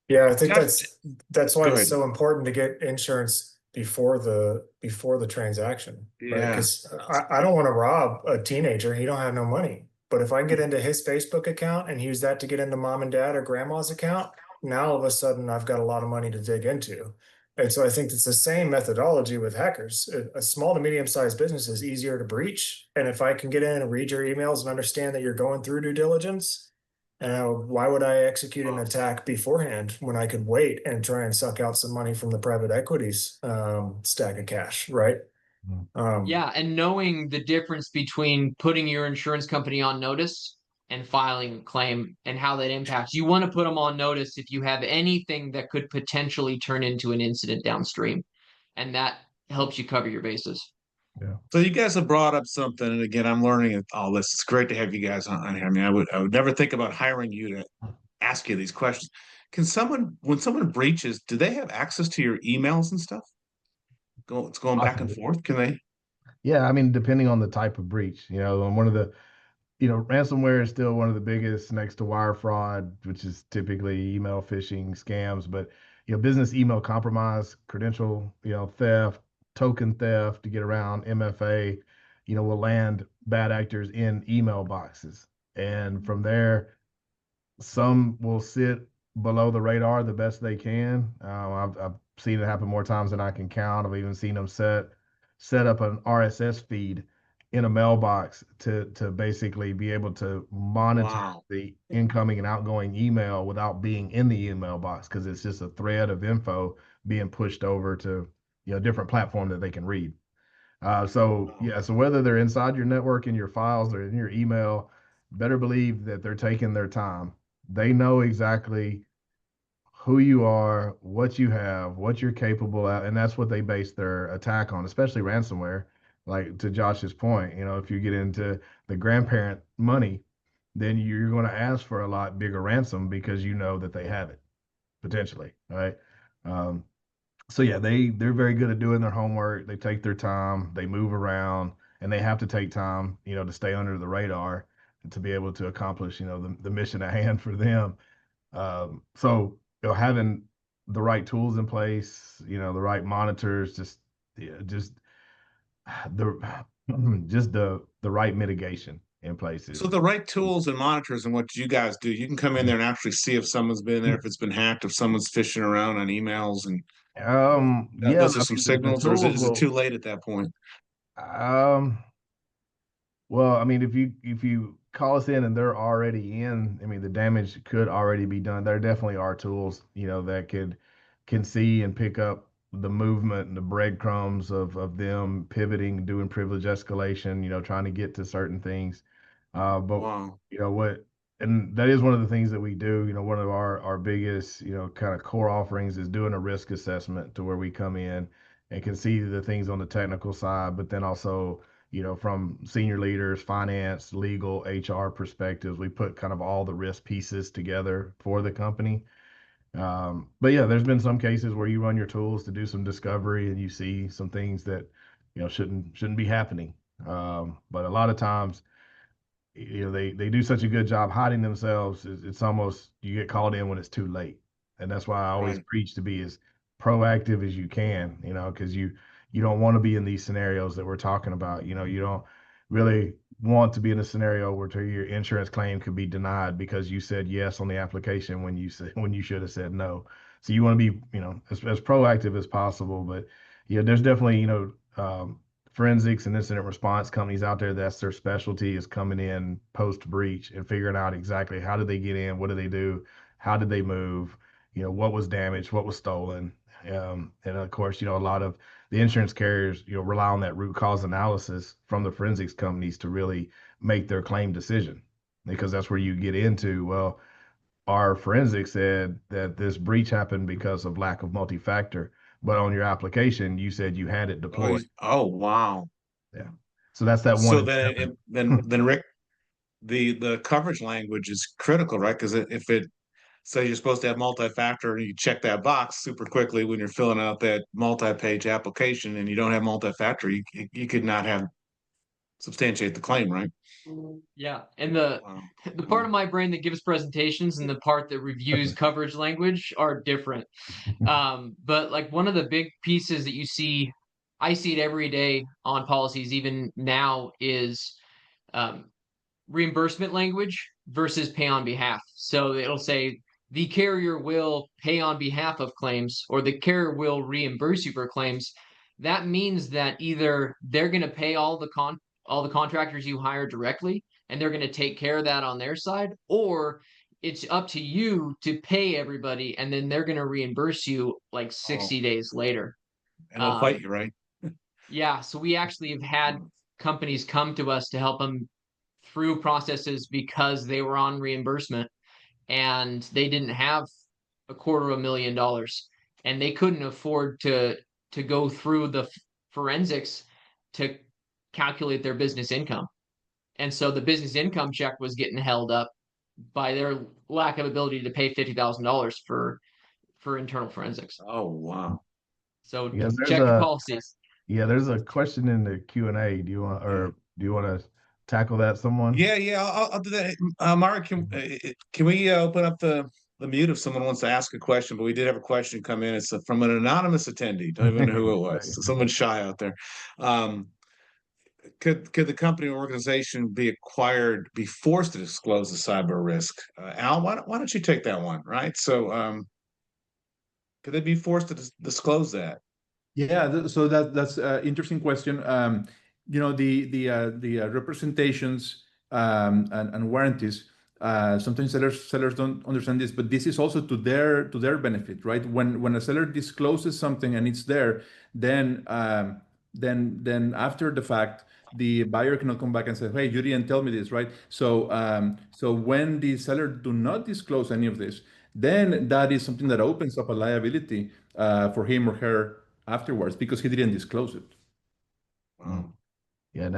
S4: yeah, I think
S1: Josh,
S4: that's why
S1: go
S4: it's
S1: ahead.
S4: so important to get insurance before the transaction, right?
S1: Yeah.
S4: Because I don't want to rob a teenager. He don't have no money. But if I can get into his Facebook account and use that to get into mom and dad or grandma's account, now all of a sudden I've got a lot of money to dig into. And so I think it's the same methodology with hackers. A small to medium sized business is easier to breach. And if I can get in and read your emails and understand that you're going through due diligence, why would I execute an attack beforehand when I could wait and try and suck out some money from the private equities stack of cash, right?
S2: Mm.
S3: Yeah, and knowing the difference between putting your insurance company on notice and filing a claim and how that impacts. You want to put them on notice if you have anything that could potentially turn into an incident downstream, and that helps you cover your bases.
S2: Yeah.
S1: So you guys have brought up something, and again, I'm learning all this. It's great to have you guys on here. I mean, I would never think about hiring you to ask you these questions. When someone breaches, do they have access to your emails and stuff? It's going back and
S2: Possibly.
S1: forth. Can they?
S2: Yeah, I mean, depending on the type of breach, and one of the, ransomware is still one of the biggest next to wire fraud, which is typically email phishing scams. But, business email compromise, credential, theft, token theft to get around MFA, will land bad actors in email boxes. And from there, some will sit below the radar the best they can. I've seen it happen more times than I can count. I've even seen them set up an RSS feed in a mailbox to basically be able to monitor
S1: Wow.
S2: the incoming and outgoing email without being in the email box because it's just a thread of info being pushed over to a different platform that they can read. So whether they're inside your network in your files or in your email, better believe that they're taking their time. They know exactly who you are, what you have, what you're capable of, and that's what they base their attack on, especially ransomware. Like to Josh's point, if you get into the grandparent money, then you're going to ask for a lot bigger ransom because you know that they have it potentially, right? Um, so yeah, they're very good at doing their homework. They take their time, they move around, and they have to take time, to stay under the radar and to be able to accomplish, the mission at hand for them. So having the right tools in place, the right monitors, just the just the right mitigation in place
S1: So
S2: is.
S1: the right tools and monitors and what you guys do, you can come in there and actually see if someone's been there, if it's been hacked, if someone's fishing around on emails, and
S2: Yeah,
S1: those are
S2: I
S1: some
S2: mean, the
S1: signals, or is
S2: tools
S1: it
S2: will.
S1: too late at that point?
S2: Well, I mean, if you call us in and they're already in, I mean, the damage could already be done. There definitely are tools, that can see and pick up the movement and the breadcrumbs of them pivoting, doing privilege escalation, trying to get to certain things. But
S1: Wow.
S2: and that is one of the things that we do. One of our biggest, kind of core offerings is doing a risk assessment to where we come in and can see the things on the technical side, but then also from senior leaders, finance, legal, HR perspectives. We put kind of all the risk pieces together for the company. But yeah, there's been some cases where you run your tools to do some discovery and you see some things that, shouldn't be happening. But a lot of times, they do such a good job hiding themselves. It's almost, you get called in when it's too late. And that's why I always
S1: Right.
S2: preach to be as proactive as you can, because you don't want to be in these scenarios that we're talking about. You don't really want to be in a scenario where your insurance claim could be denied because you said yes on the application when you should have said no. So you want to be, as proactive as possible. But there's definitely, forensics and incident response companies out there, that's their specialty, is coming in post breach and figuring out exactly how did they get in, what did they do, how did they move, what was damaged, what was stolen. And of course, a lot of the insurance carriers, rely on that root cause analysis from the forensics companies to really make their claim decision, because that's where you get into, well, our forensics said that this breach happened because of lack of multi-factor, but on your application, you said you had it deployed.
S1: Oh, wow.
S2: Yeah. So that's that one
S1: So
S2: in
S1: then,
S2: seven.
S1: then Rick, the coverage language is critical, right? Because if it say you're supposed to have multi-factor and you check that box super quickly when you're filling out that multi-page application and you don't have multi-factor, you could not have substantiate the claim, right?
S3: Yeah, and the
S1: Wow.
S3: the part of my brain that gives presentations and the part that reviews coverage language are different. But like one of the big pieces that you see, I see it every day on policies, even now, is um, reimbursement language versus pay on behalf. So it'll say the carrier will pay on behalf of claims, or the carrier will reimburse you for claims. That means that either they're going to pay all the contractors you hire directly, and they're going to take care of that on their side, or it's up to you to pay everybody, and then they're going to reimburse you like 60 days later.
S1: And they'll fight you, right?
S3: Yeah, so we actually have had companies come to us to help them through processes because they were on reimbursement and they didn't have $250,000 and they couldn't afford to go through the forensics to calculate their business income. And so the business income check was getting held up by their lack of ability to pay $50,000 for internal forensics.
S1: Oh, wow.
S3: So
S2: Yeah,
S3: check your policies.
S2: there's a question in the Q&A. Do you want to tackle that, someone?
S1: Yeah, I'll do that. Mara, can we open up the mute if someone wants to ask a question? But we did have a question come in. It's from an anonymous attendee. Don't even know who it was. Someone shy out there. Could the company or organization be forced to disclose the cyber risk? Al, why don't you take that one, right? So, could they be forced to disclose that?
S5: Yeah, so that's an interesting question. The representations and warranties. Sometimes sellers don't understand this, but this is also to their benefit, right? When a seller discloses something and it's there, then after the fact, the buyer cannot come back and say, "Hey, you didn't tell me this," right? So when the seller do not disclose any of this, then that is something that opens up a liability for him or her afterwards because he didn't disclose it.
S1: Wow.
S2: Yeah,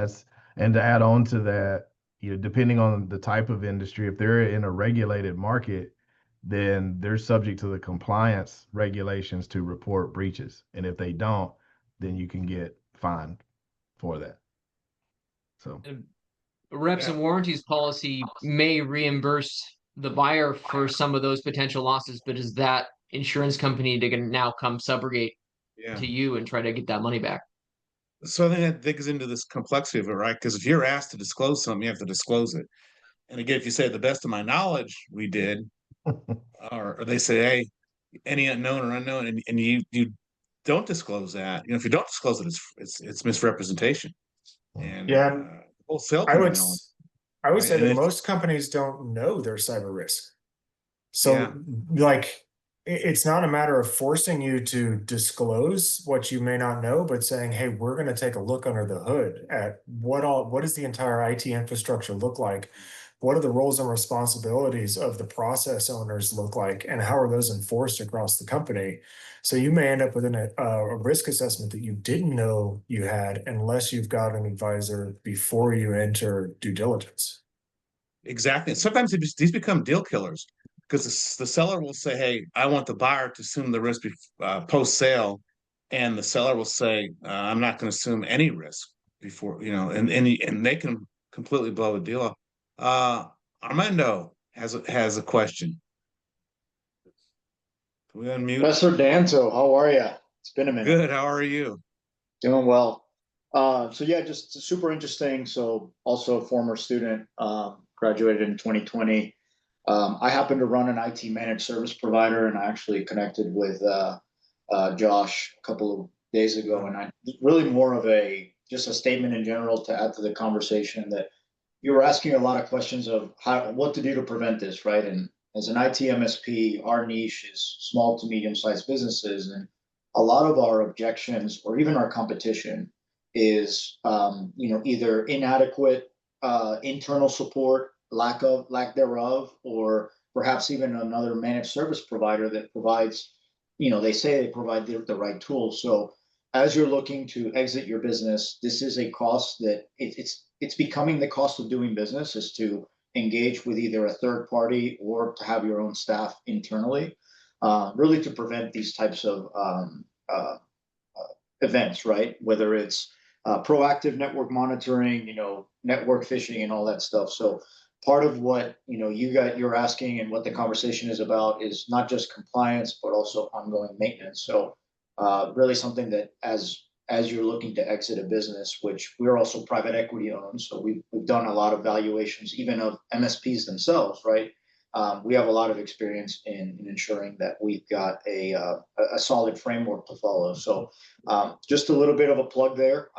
S2: and to add on to that, depending on the type of industry, if they're in a regulated market, then they're subject to the compliance regulations to report breaches. And if they don't, then you can get fined for that. So
S3: Reps and warranties policy may reimburse the buyer for some of those potential losses, but is that insurance company to now come subrogate to you and try to get that money back?
S1: So I think that digs into this complexity of it, right? Because if you're asked to disclose something, you have to disclose it. And again, if you say, "The best of my knowledge, we did," or they say, "Hey, any unknown or unknown," and you don't disclose that. If you don't disclose it, it's misrepresentation, and
S4: Yeah,
S1: wholesale
S4: I
S1: company
S4: would
S1: knows,
S4: I would
S1: right?
S4: say
S1: And
S4: that
S1: if
S4: most companies don't know their cyber risk.
S1: yeah,
S4: So like it's not a matter of forcing you to disclose what you may not know, but saying, "Hey, we're going to take a look under the hood at what does the entire IT infrastructure look like what do the roles and responsibilities of the process owners look like, and how are those enforced across the company? So you may end up with a risk assessment that you didn't know you had unless you've got an advisor before you enter due diligence.
S1: Exactly. And sometimes these become deal killers because the seller will say, "Hey, I want the buyer to assume the risk post sale," and the seller will say, "I'm not going to assume any risk before and they can completely blow a deal up." Armando has a question. Can we unmute?
S6: Professor Danto, how are you? It's been a minute.
S1: Good. How are you?
S6: Doing well. So yeah, just super interesting. So also a former student, graduated in 2020. I happen to run an IT managed service provider, and I actually connected with Josh a couple of days ago, and I really more of just a statement in general to add to the conversation that you were asking a lot of questions of what to do to prevent this, right? And as an IT MSP, our niche is small to medium-sized businesses, and a lot of our objections, or even our competition, is either inadequate internal support, lack thereof, or perhaps even another managed service provider that provides, they say they provide the right tools. So as you're looking to exit your business, this is a cost that it's becoming the cost of doing business, is to engage with either a third party or to have your own staff internally, really to prevent these types of events, right? Whether it's proactive network monitoring, network phishing and all that stuff. So part of what you're asking and what the conversation is about is not just compliance, but also ongoing maintenance. So really something that as you're looking to exit a business, which we're also private equity owned, so we've done a lot of valuations, even of MSPs themselves, right? We have a lot of experience in ensuring that we've got a solid framework to follow. So just a little bit of a plug there.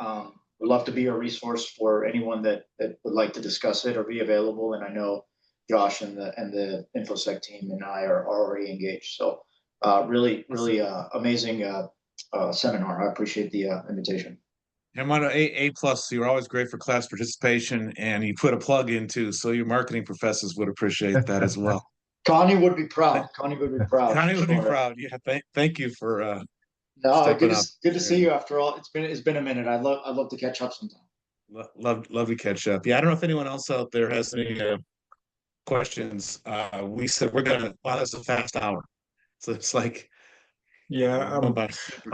S6: We'd love to be a resource for anyone that would like to discuss it or be available. And I know Josh and the InfoSec team and I are already engaged. So really amazing seminar. I appreciate the invitation.
S1: Armando, A plus. You're always great for class participation, and you put a plug in too, so your marketing professors would appreciate that as well.
S6: Connie would be proud. Connie would be proud.
S1: Connie would be proud. Yeah, thank you for
S6: no, good
S1: up.
S6: Good to see you after all. It's been a minute. I'd love to catch up sometime.
S1: Love to catch up. Yeah, I don't know if anyone else out there has any questions. We said we're gonna. Wow, that's a fast hour. So it's like super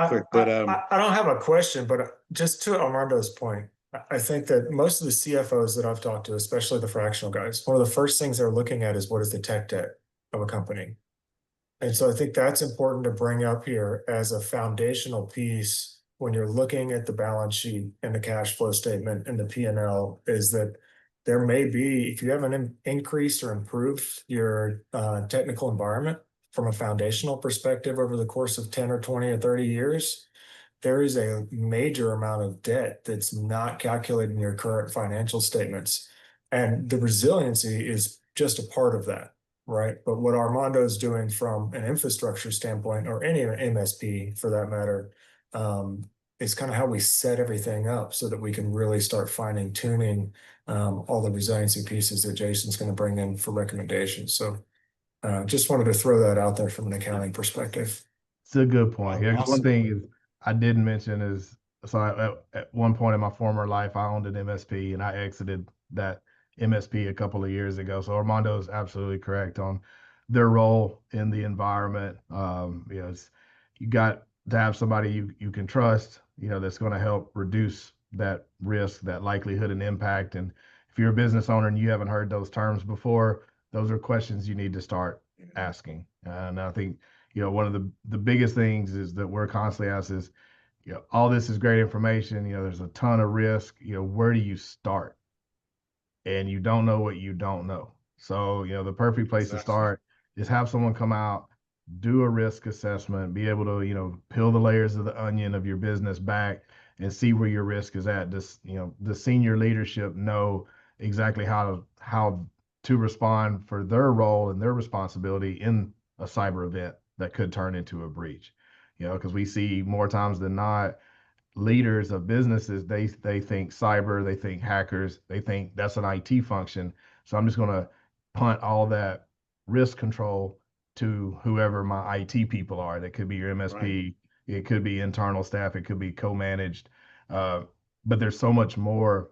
S1: quick. But
S4: I don't have a question, but just to Armando's point, I think that most of the CFOs that I've talked to, especially the fractional guys, one of the first things they're looking at is what is the tech debt of a company. And so I think that's important to bring up here as a foundational piece when you're looking at the balance sheet and the cash flow statement and the P&L, is that there may be, if you haven't increased or improved your technical environment from a foundational perspective over the course of 10 or 20 or 30 years, there is a major amount of debt that's not calculated in your current financial statements. And the resiliency is just a part of that. Right. But what Armando is doing from an infrastructure standpoint, or any MSP for that matter, is kind of how we set everything up so that we can really start finding tuning all the resiliency pieces that Jason's going to bring in for recommendations. So just wanted to throw that out there from an accounting perspective.
S2: It's a good point. Yeah,
S1: Awesome.
S2: one thing is I didn't mention is, so at one point in my former life, I owned an MSP and I exited that MSP a couple of years ago. So Armando is absolutely correct on their role in the environment. You got to have somebody you can trust, that's going to help reduce that risk, that likelihood and impact. And if you're a business owner and you haven't heard those terms before, those are questions you need to start asking. And I think, one of the biggest things is that we're constantly asked is, all this is great information, there's a ton of risk, where do you start? And you don't know what you don't know. So, the perfect place to start is have someone come out, do a risk assessment, be able to, peel the layers of the onion of your business back and see where your risk is at. Does, the senior leadership know exactly how to respond for their role and their responsibility in a cyber event that could turn into a breach? Because we see more times than not, leaders of businesses, they think cyber, they think hackers, they think that's an IT function. So I'm just going to punt all that risk control to whoever my IT people are. That could be your MSP, it could be internal staff, it could be co-managed. But there's so much more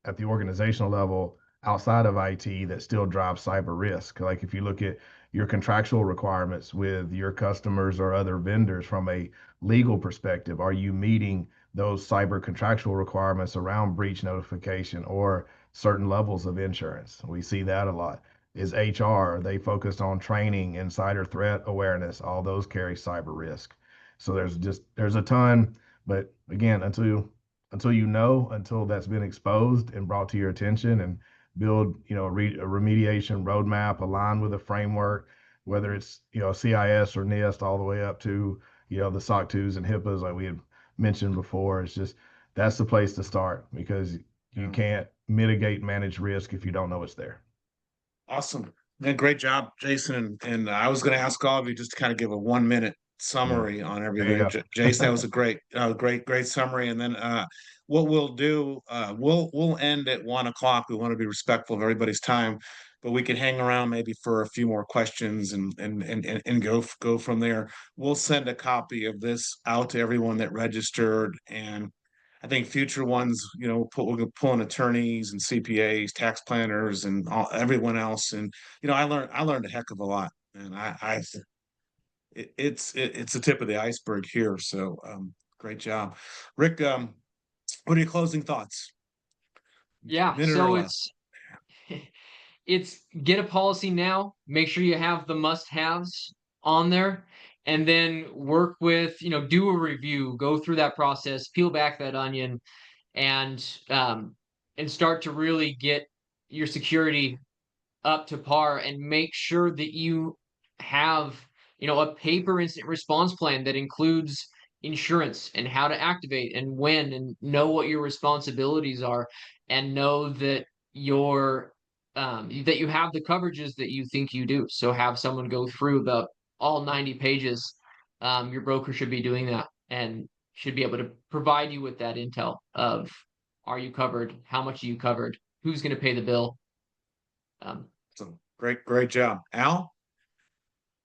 S2: at the organizational level outside of IT that still drives cyber risk. Like if you look at your contractual requirements with your customers or other vendors from a legal perspective, are you meeting those cyber contractual requirements around breach notification or certain levels of insurance? We see that a lot. Is HR, are they focused on training, insider threat awareness? All those carry cyber risk. So there's a ton, but again, until that's been exposed and brought to your attention, and build, a remediation roadmap aligned with a framework, whether it's, CIS or NIST, all the way up to, the SOC 2s and HIPAAs like we had mentioned before. It's just, that's the place to start, because you can't mitigate manage risk if you don't know it's there.
S1: Awesome. And great job, Jason. And I was going to ask all of you just to kind of give a 1 minute summary on everything. Jason, that was a great summary. And then what we'll do, we'll end at 1 o'clock. We want to be respectful of everybody's time, but we can hang around maybe for a few more questions and go from there. We'll send a copy of this out to everyone that registered, and I think future ones, we're going to pull in attorneys and CPAs, tax planners, and everyone else. And I learned a heck of a lot, and it's the tip of the iceberg here. So great job, Rick. What are your closing thoughts?
S3: Yeah, so it's get a policy now. Make sure you have the must-haves on there, and then work with, do a review, go through that process, peel back that onion, and start to really get your security up to par, and make sure that you have, a paper incident response plan that includes insurance and how to activate and when, and know what your responsibilities are, and know that that you have the coverages that you think you do. So have someone go through all 90 pages. Your broker should be doing that, and should be able to provide you with that intel of, are you covered? How much are you covered? Who's going to pay the bill?
S1: So great job, Al.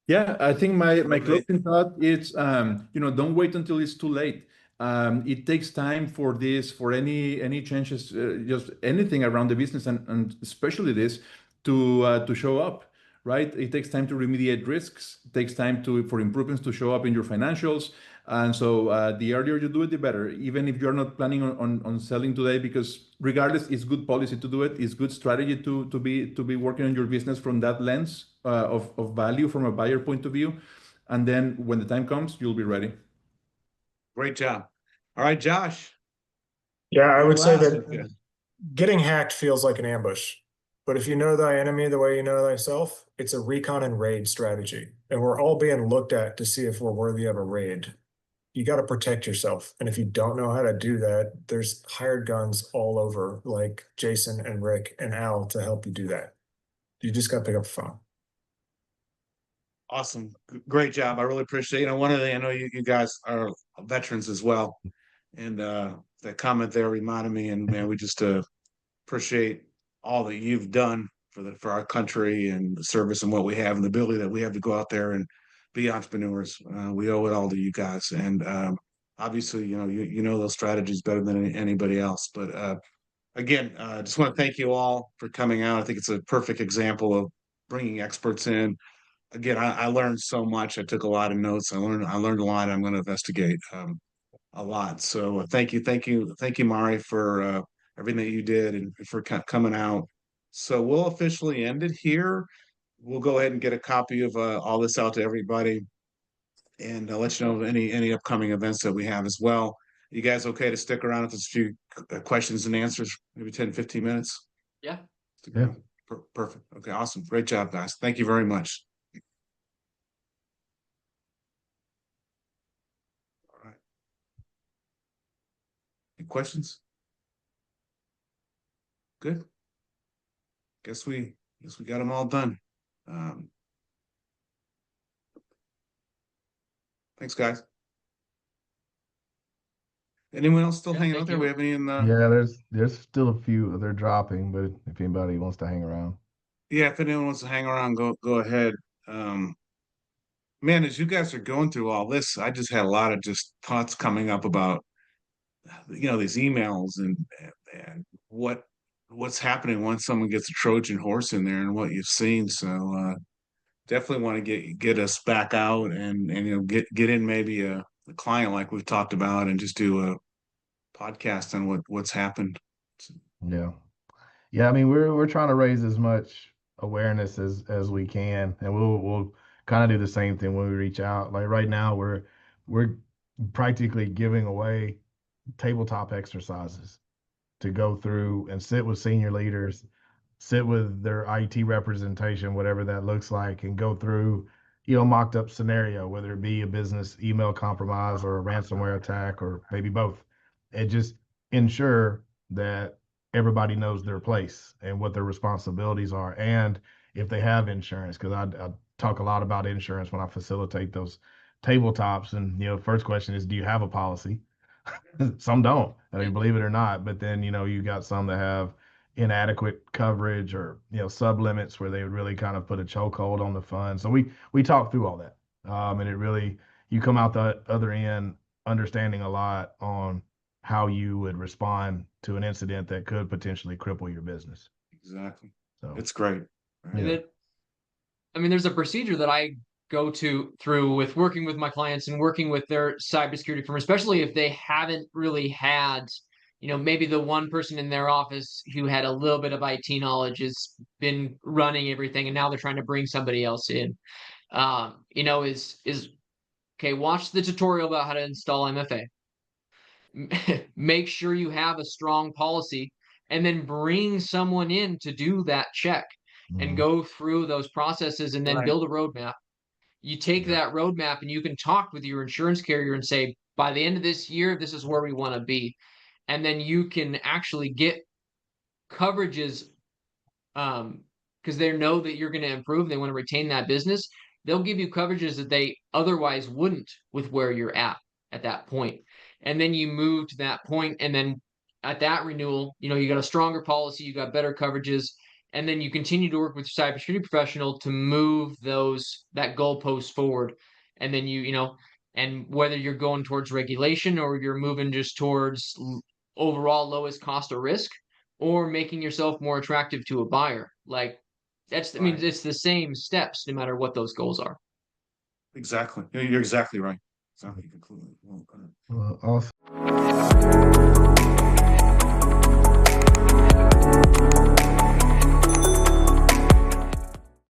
S5: Yeah, I think my closing thought is, don't wait until it's too late. It takes time for this, for any changes, just anything around the business, and especially this to show up, right? It takes time to remediate risks. It takes time for improvements to show up in your financials. And so the earlier you do it, the better. Even if you're not planning on selling today, because regardless, it's good policy to do it. It's good strategy to be working on your business from that lens of value from a buyer point of view. And then when the time comes, you'll be ready.
S1: Great job. All right, Josh.
S4: Yeah, I would say that getting hacked feels like an ambush. But if you know thy enemy the way you know thyself, it's a recon and raid strategy. And we're all being looked at to see if we're worthy of a raid. You got to protect yourself. And if you don't know how to do that, there's hired guns all over, like Jason and Rick and Al, to help you do that. You just got to pick up the phone.
S1: Awesome. Great job. I really appreciate it. One of the, I know you guys are veterans as well. And that comment there reminded me, and man, we just appreciate all that you've done for our country, and the service, and what we have, and the ability that we have to go out there and be entrepreneurs. We owe it all to you guys. And obviously, you know those strategies better than anybody else. But again, just want to thank you all for coming out. I think it's a perfect example of bringing experts in. Again, I learned so much. I took a lot of notes. I learned a lot. I'm going to investigate a lot. So thank you, Mari, for everything that you did, and for coming out. So we'll officially end it here. We'll go ahead and get a copy of all this out to everybody, and let you know of any upcoming events that we have as well. You guys okay to stick around if there's a few questions and answers, maybe 10-15 minutes?
S3: Yeah.
S1: Perfect. Okay, awesome. Great job, guys. Thank you very much. All right. Any questions? Good. Guess we got them all done. Thanks, guys. Anyone else still hanging out there? We have any in the?
S2: Yeah, there's still a few. They're dropping, but if anybody wants to hang around.
S1: Yeah, if anyone wants to hang around, go ahead. Man, as you guys are going through all this, I just had a lot of just thoughts coming up about these emails and what's happening once someone gets a Trojan horse in there and what you've seen. So definitely want to get us back out and get in maybe a client like we've talked about and just do a podcast on what's happened.
S2: Yeah. Yeah, I mean, we're trying to raise as much awareness as we can, and we'll kind of do the same thing when we reach out. Like right now, we're practically giving away tabletop exercises to go through and sit with senior leaders, sit with their IT representation, whatever that looks like, and go through, mocked up scenario, whether it be a business email compromise or a ransomware attack or maybe both, and just ensure that everybody knows their place and what their responsibilities are, and if they have insurance, because I talk a lot about insurance when I facilitate those tabletops. And first question is, do you have a policy? Some don't. I mean, believe it or not. But then, you got some that have inadequate coverage or, sub limits where they would really kind of put a chokehold on the fund. So we talk through all that. And it really, you come out the other end understanding a lot on how you would respond to an incident that could potentially cripple your business.
S1: Exactly.
S2: So
S1: It's great.
S2: Yeah.
S3: I mean, there's a procedure that I go through with working with my clients and working with their cybersecurity firm, especially if they haven't really had, maybe the one person in their office who had a little bit of IT knowledge has been running everything, and now they're trying to bring somebody else in. Is okay. Watch the tutorial about how to install MFA. Make sure you have a strong policy, and then bring someone in to do that check and go through those processes, and then
S1: Right.
S3: build a roadmap. You take that roadmap and you can talk with your insurance carrier and say, by the end of this year, this is where we want to be. And then you can actually get coverages because they know that you're going to improve. They want to retain that business. They'll give you coverages that they otherwise wouldn't with where you're at that point. And then you move to that point, and then at that renewal, you got a stronger policy, you got better coverages, and then you continue to work with your cybersecurity professional to move that goalpost forward. And then and whether you're going towards regulation or you're moving just towards overall lowest cost of risk, or making yourself more attractive to a buyer. Like I mean,
S1: Right.
S3: it's the same steps no matter what those goals are.
S1: Exactly. You're exactly right. Exactly. Completely. Well,
S2: Awesome.